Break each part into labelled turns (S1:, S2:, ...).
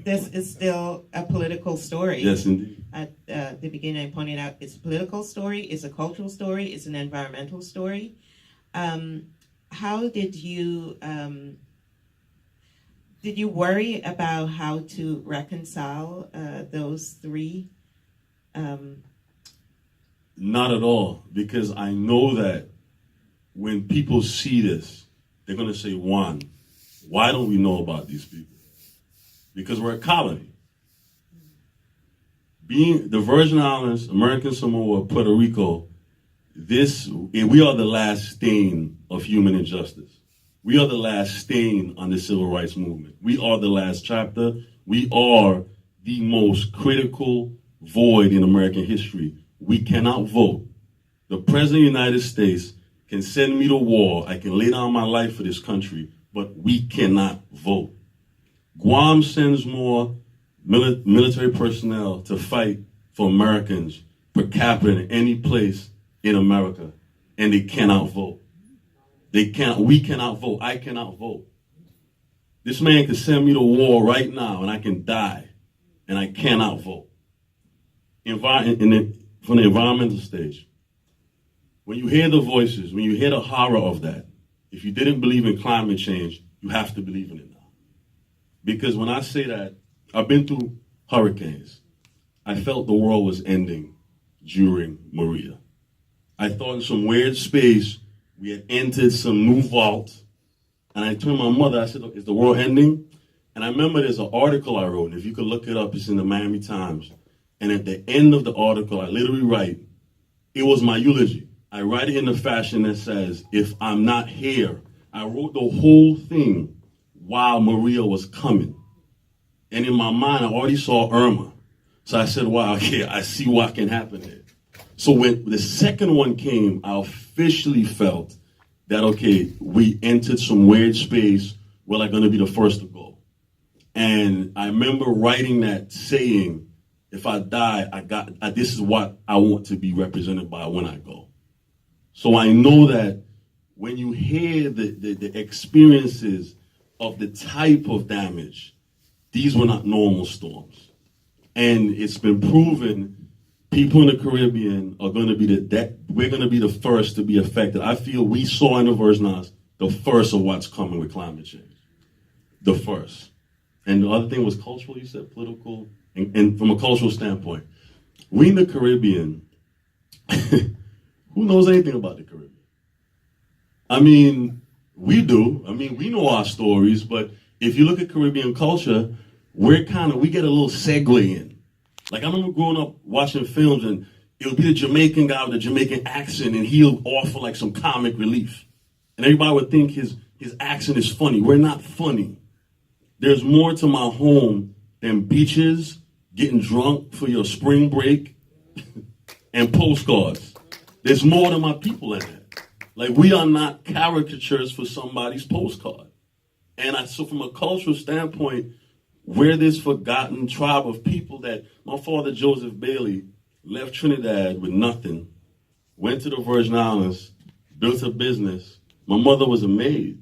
S1: this is still a political story.
S2: Yes, indeed.
S1: At the beginning, I pointed out it's a political story, it's a cultural story, it's an environmental story. How did you worry about how to reconcile those three?
S2: Not at all, because I know that when people see this, they're going to say, Juan, why don't we know about these people? Because we're a colony. Being the Virgin Islands, American Samoa, Puerto Rico, we are the last stain of human injustice. We are the last stain on the civil rights movement. We are the last chapter. We are the most critical void in American history. We cannot vote. The President of the United States can send me to war. I can lay down my life for this country, but we cannot vote. Guam sends more military personnel to fight for Americans per capita than any place in America, and they cannot vote. We cannot vote. I cannot vote. This man could send me to war right now, and I can die, and I cannot vote. From the environmental stage, when you hear the voices, when you hear the horror of that, if you didn't believe in climate change, you have to believe in it now. Because when I say that, I've been through hurricanes. I felt the world was ending during Maria. I thought in some weird space, we had entered some new vault. And I told my mother, I said, is the world ending? And I remember there's an article I wrote, and if you could look it up, it's in the Miami Times. And at the end of the article, I literally write, it was my eulogy. I write it in the fashion that says, if I'm not here, I wrote the whole thing while Maria was coming. And in my mind, I already saw Irma. So I said, wow, okay, I see what can happen here. So when the second one came, I officially felt that, okay, we entered some weird space. We're like going to be the first to go. And I remember writing that saying, if I die, this is what I want to be represented by when I go. So I know that when you hear the experiences of the type of damage, these were not normal storms. And it's been proven people in the Caribbean are going to be we're going to be the first to be affected. I feel we saw in the Virgin Islands the first of what's coming with climate change. The first. And the other thing was cultural, you said, political, and from a cultural standpoint. We in the Caribbean, who knows anything about the Caribbean? I mean, we do. I mean, we know our stories, but if you look at Caribbean culture, we get a little segue in. Like I remember growing up watching films and it would be the Jamaican guy with the Jamaican accent and he'll offer like some comic relief. And everybody would think his accent is funny. We're not funny. There's more to my home than beaches, getting drunk for your spring break, and postcards. There's more to my people in that. Like we are not caricatures for somebody's postcard. And so from a cultural standpoint, we're this forgotten tribe of people that my father, Joseph Bailey, left Trinidad with nothing, went to the Virgin Islands, built a business. My mother was a maid.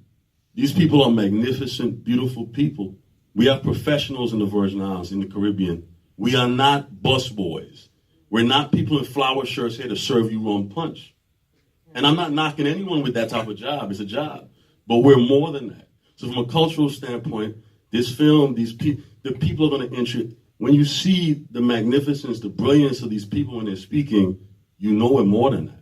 S2: These people are magnificent, beautiful people. We are professionals in the Virgin Islands, in the Caribbean. We are not busboys. We're not people in flower shirts here to serve you rum punch. And I'm not knocking anyone with that type of job. It's a job. But we're more than that. So from a cultural standpoint, this film, the people are going to enter. When you see the magnificence, the brilliance of these people when they're speaking, you know we're more than that.